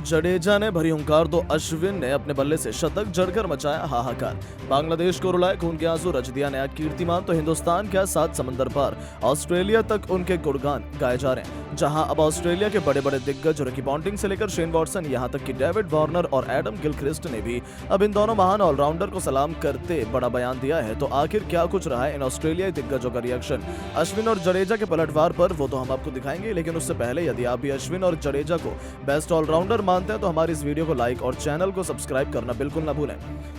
जडेजा ने भरी हुंकार तो अश्विन ने अपने बल्ले से शतक जड़कर मचाया हाहाकार। बांग्लादेश को रुलाए खून के आंसू, रच दिया नया कीर्तिमान। तो हिंदुस्तान क्या सात समंदर पार ऑस्ट्रेलिया तक उनके गुणगान गाए जा रहे हैं। जहां अब ऑस्ट्रेलिया के बड़े बड़े दिग्गज रिकी पॉन्टिंग से लेकर शेन वॉटसन, यहां तक कि डेविड वार्नर और एडम गिलक्रिस्ट ने भी अब इन दोनों महान ऑलराउंडर को सलाम करते बड़ा बयान दिया है। तो आखिर क्या कुछ रहा है इन ऑस्ट्रेलियाई दिग्गजों का रिएक्शन अश्विन और जडेजा के पलटवार पर, वो तो हम आपको दिखाएंगे। लेकिन उससे पहले यदि आप भी अश्विन और जडेजा को बेस्ट ऑलराउंडर मानते हैं तो हमारी इस वीडियो को लाइक और चैनल को सब्सक्राइब करना बिल्कुल ना भूलें।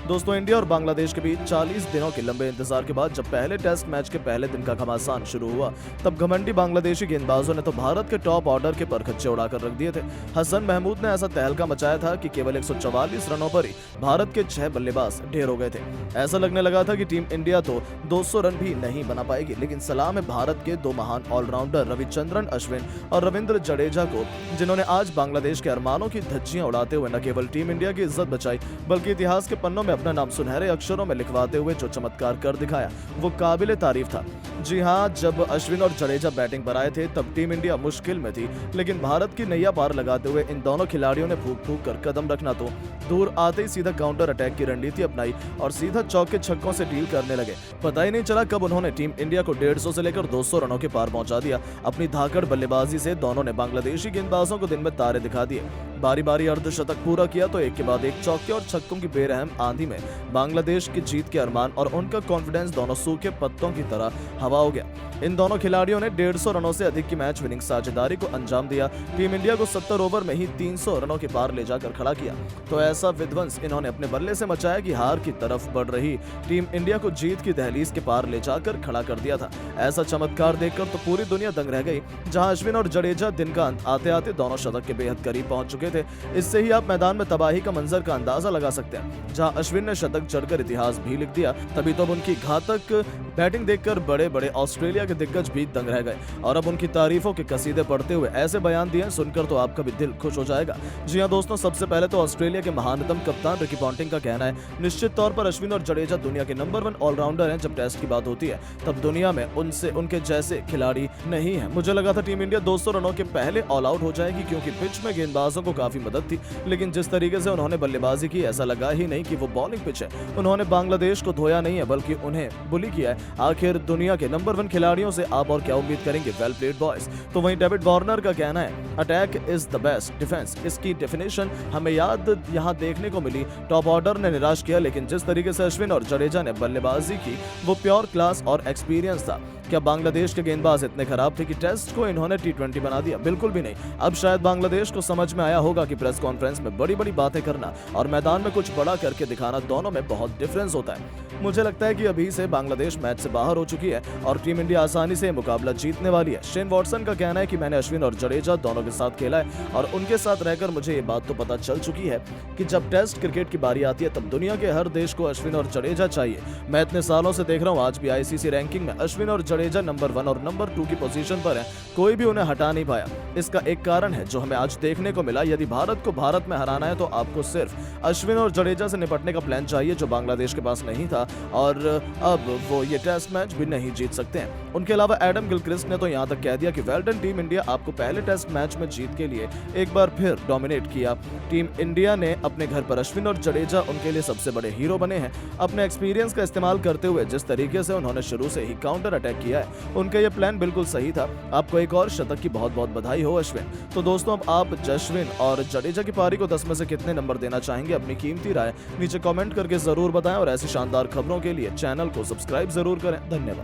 दोस्तों, इंडिया और बांग्लादेश के बीच 40 दिनों के लंबे इंतजार के बाद जब पहले टेस्ट मैच के पहले दिन का घमासान शुरू हुआ, तब घमंडी बांग्लादेशी गेंदबाजों ने तो भारत के टॉप ऑर्डर के परखच्चे उड़ाकर रख दिए थे। हसन महमूद ने ऐसा तहलका मचाया था कि केवल 144 रनों पर ही भारत के 6 बल्लेबाज ढेर हो गए थे। ऐसा लगने लगा था कि टीम इंडिया तो 200 रन भी नहीं बना पाएगी। लेकिन सलाम है भारत के दो महान ऑलराउंडर रविचंद्रन अश्विन और रविंद्र जडेजा को, जिन्होंने आज बांग्लादेश के अरमानों की धज्जियां उड़ाते हुए न केवल टीम इंडिया की इज्जत बचाई, बल्कि इतिहास के पन्नों में अपना नाम सुनहरे अक्षरों में लिखवाते हुए जो चमत्कार कर दिखाया, वो काबिले तारीफ था। जी हां, जब अश्विन और जडेजा बैटिंग पर आए थे तब टीम इंडिया मुश्किल में थी, लेकिन भारत की नैया पार लगाते हुए इन दोनों खिलाड़ियों ने फूंक फूंक कर कदम रखना तो दूर, आते ही सीधा काउंटर अटैक की रणनीति अपनाई और सीधा चौके छक्कों से डील करने लगे। पता ही नहीं चला कब उन्होंने टीम इंडिया को 150 से लेकर 200 रनों के पार पहुंचा दिया। अपनी धाकड़ बल्लेबाजी से दोनों ने बांग्लादेशी गेंदबाजों को दिन में तारे दिखा दिए। बारी बारी अर्धशतक पूरा किया तो एक के बाद एक चौके और छक्कों की बेरहम आंधी में बांग्लादेश की जीत के अरमान और उनका कॉन्फिडेंस दोनों सूखे पत्तों की तरह हवा हो गया। इन दोनों खिलाड़ियों ने 150 रनों से अधिक की मैच विनिंग साझेदारी को अंजाम दिया। टीम इंडिया को 70 ओवर में ही 300 रनों के पार ले जाकर खड़ा किया। तो ऐसा विध्वंस इन्होंने अपने बल्ले से मचाया कि हार की तरफ बढ़ रही टीम इंडिया को जीत की दहलीज के पार ले जाकर खड़ा कर दिया था। ऐसा चमत्कार देखकर तो पूरी दुनिया दंग रह गई। जहां अश्विन और जडेजा दिन का अंत आते आते दोनों शतक के बेहद करीब पहुंच चुके थे। इससे ही आप मैदान में तबाही का मंजर का अंदाजा लगा सकते हैं। जहां अश्विन ने शतक जड़कर इतिहास भी लिख दिया, तभी तो अब उनकी घातक बैटिंग देखकर बड़े बड़े ऑस्ट्रेलिया के दिग्गज भी दंग रह गए और अब उनकी तारीफों के कसीदे पढ़ते हुए ऐसे बयान दिए सुनकर तो आपका भी दिल खुश हो जाएगा। जी हां दोस्तों, सबसे पहले तो ऑस्ट्रेलिया के महानतम कप्तान रिकी पॉन्टिंग का कहना है, निश्चित तौर पर अश्विन और जडेजा दुनिया के नंबर 1 ऑलराउंडर हैं। जब टेस्ट की बात होती है तब दुनिया में उनके जैसे खिलाड़ी नहीं है। मुझे लगा था टीम इंडिया 200 रनों के पहले ऑल आउट हो जाएगी, क्योंकि पिच में गेंदबाजों को काफी मदद थी। लेकिन जिस तरीके से उन्होंने बल्लेबाजी की, ऐसा लगा ही नहीं कि वो बॉलिंग पिच है। उन्होंने बांग्लादेश को धोया नहीं है, बल्कि उन्हें बुली किया है। आखिर दुनिया के नंबर 1 खिलाड़ियों से आप और क्या उम्मीद करेंगे? Well played boys. तो वहीं डेविड वार्नर का कहना है, attack is the best defence. इसकी डेफिनेशन हमें याद यहां देखने को मिली। टॉप ऑर्डर ने निराश किया, लेकिन जिस तरीके से अश्विन और जडेजा ने बल्लेबाजी की वो प्योर क्लास और एक्सपीरियंस था। क्या बांग्लादेश के गेंदबाज इतने खराब थे कि टेस्ट को इन्होंने T20 बना दिया? बिल्कुल भी नहीं। अब शायद बांग्लादेश को समझ में आया होगा कि प्रेस कॉन्फ्रेंस में बड़ी बड़ी बातें करना और मैदान में कुछ बड़ा करके दिखाना, दोनों में बहुत डिफरेंस होता है। मुझे लगता है कि अभी से बांग्लादेश मैच से बाहर हो चुकी है और टीम इंडिया आसानी से मुकाबला जीतने वाली है। शेन वॉटसन का कहना है कि मैंने अश्विन और जडेजा दोनों के साथ खेला है और उनके साथ रहकर मुझे ये बात तो पता चल चुकी है कि जब टेस्ट क्रिकेट की बारी आती है तब दुनिया के हर देश को अश्विन और जडेजा चाहिए। मैं इतने सालों से देख रहा हूँ, आज भी ICC रैंकिंग में अश्विन और जडेजा नंबर 1 और नंबर 2 की पोजीशन पर है। कोई भी उन्हें हटा नहीं पाया। इसका एक कारण है जो हमें आज देखने को मिला। यदि भारत को भारत में हराना है तो आपको सिर्फ अश्विन और जडेजा से निपटने का प्लान चाहिए, जो बांग्लादेश के पास नहीं था, और अब वो ये टेस्ट मैच भी नहीं जीत सकते हैं। उनके अलावा एडम गिलक्रिस्ट ने तो यहां तक कह दिया कि वेल डन टीम इंडिया, आपको पहले टेस्ट मैच में जीत के लिए एक बार फिर डोमिनेट किया। टीम इंडिया ने अपने घर पर अश्विन और जडेजा उनके लिए सबसे बड़े हीरो बने हैं। अपने एक्सपीरियंस का इस्तेमाल करते हुए जिस तरीके से उन्होंने शुरू से ही काउंटर अटैक किया है, उनका ये प्लान बिल्कुल सही था। आपको एक और शतक की बहुत बहुत बधाई हो अश्विन। तो दोस्तों, अब आप अश्विन और जडेजा की पारी को 10 में से कितने नंबर देना चाहेंगे? अपनी कीमती राय नीचे कमेंट करके जरूर बताएं और ऐसी शानदार खबरों के लिए चैनल को सब्सक्राइब जरूर करें। धन्यवाद।